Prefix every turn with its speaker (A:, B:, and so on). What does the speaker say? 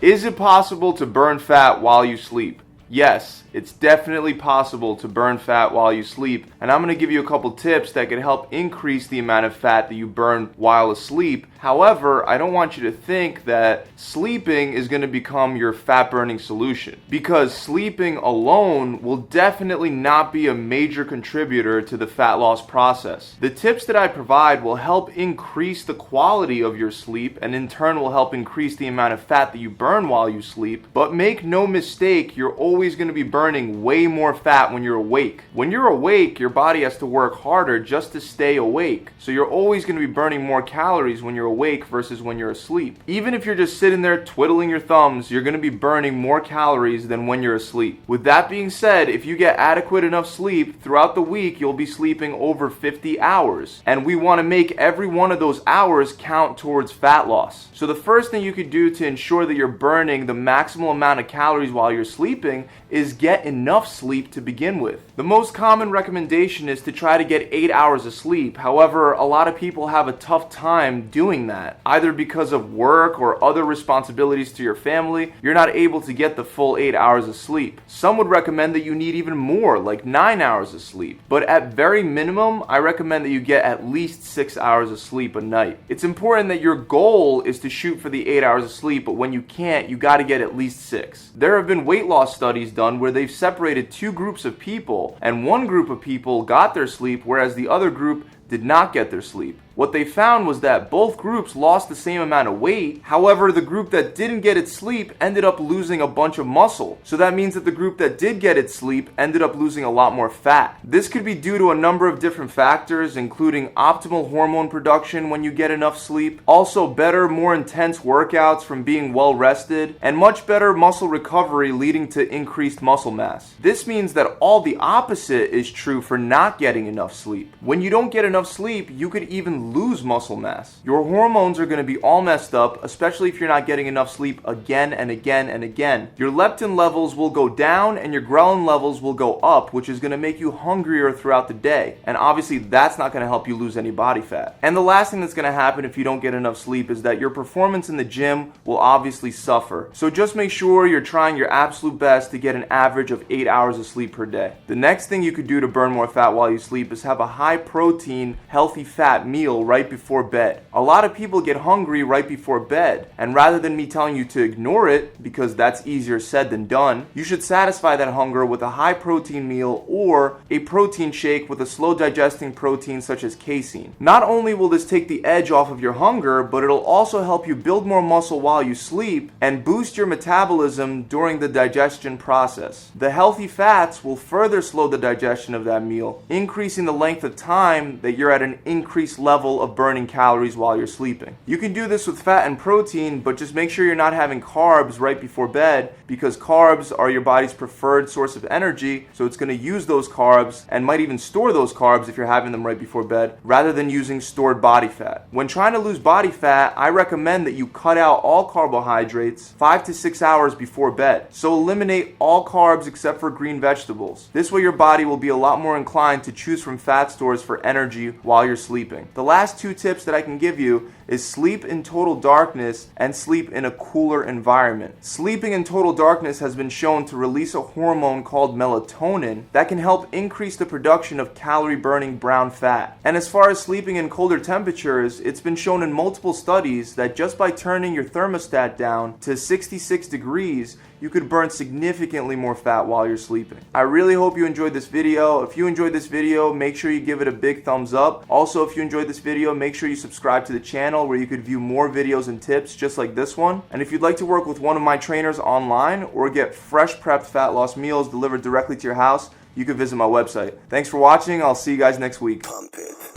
A: Is it possible to burn fat while you sleep? Yes, it's definitely possible to burn fat while you sleep, and I'm going to give you a couple tips that could help increase the amount of fat that you burn while asleep. However, I don't want you to think that sleeping is going to become your fat burning solution, because sleeping alone will definitely not be a major contributor to the fat loss process. The tips that I provide will help increase the quality of your sleep, and in turn will help increase the amount of fat that you burn while you sleep. But make no mistake, you're always going to be burning way more fat when you're awake. When you're awake, your body has to work harder just to stay awake. So you're always going to be burning more calories when you're awake versus when you're asleep. Even if you're just sitting there twiddling your thumbs, you're going to be burning more calories than when you're asleep. With that being said, if you get adequate enough sleep throughout the week, you'll be sleeping over 50 hours. And we want to make every one of those hours count towards fat loss. So the first thing you could do to ensure that you're burning the maximal amount of calories while you're sleeping is get enough sleep to begin with. The most common recommendation is to try to get 8 hours of sleep. However, a lot of people have a tough time doing that. Either because of work or other responsibilities to your family, you're not able to get the full 8 hours of sleep. Some would recommend that you need even more, like 9 hours of sleep. But at very minimum, I recommend that you get at least 6 hours of sleep a night. It's important that your goal is to shoot for the 8 hours of sleep, but when you can't, you got to get at least 6. There have been weight loss studies done where they've separated two groups of people, and one group of people got their sleep whereas the other group did not get their sleep. What they found was that both groups lost the same amount of weight. However, the group that didn't get its sleep ended up losing a bunch of muscle. So that means that the group that did get its sleep ended up losing a lot more fat. This could be due to a number of different factors, including optimal hormone production when you get enough sleep, also better, more intense workouts from being well rested, and much better muscle recovery leading to increased muscle mass. This means that all the opposite is true for not getting enough sleep. When you don't get enough sleep, you could even lose muscle mass. Your hormones are going to be all messed up, especially if you're not getting enough sleep again and again and again. Your leptin levels will go down and your ghrelin levels will go up, which is going to make you hungrier throughout the day. And obviously that's not going to help you lose any body fat. And the last thing that's going to happen if you don't get enough sleep is that your performance in the gym will obviously suffer. So just make sure you're trying your absolute best to get an average of 8 hours of sleep per day. The next thing you could do to burn more fat while you sleep is have a high protein, healthy fat meal right before bed. A lot of people get hungry right before bed, and rather than me telling you to ignore it, because that's easier said than done, you should satisfy that hunger with a high protein meal or a protein shake with a slow digesting protein such as casein. Not only will this take the edge off of your hunger, but it'll also help you build more muscle while you sleep and boost your metabolism during the digestion process. The healthy fats will further slow the digestion of that meal, increasing the length of time that you're at an increased level of burning calories while you're sleeping. You can do this with fat and protein, but just make sure you're not having carbs right before bed, because carbs are your body's preferred source of energy, so it's going to use those carbs and might even store those carbs if you're having them right before bed, rather than using stored body fat. When trying to lose body fat, I recommend that you cut out all carbohydrates 5 to 6 hours before bed. So eliminate all carbs except for green vegetables. This way your body will be a lot more inclined to choose from fat stores for energy while you're sleeping. The last two tips that I can give you is sleep in total darkness and sleep in a cooler environment. Sleeping in total darkness has been shown to release a hormone called melatonin that can help increase the production of calorie-burning brown fat. And as far as sleeping in colder temperatures, it's been shown in multiple studies that just by turning your thermostat down to 66 degrees, you could burn significantly more fat while you're sleeping. I really hope you enjoyed this video. If you enjoyed this video, make sure you give it a big thumbs up. Also, if you enjoyed this video, make sure you subscribe to the channel where you could view more videos and tips just like this one. And if you'd like to work with one of my trainers online or get fresh prepped fat loss meals delivered directly to your house, you can visit my website. Thanks for watching. I'll see you guys next week. Pump it.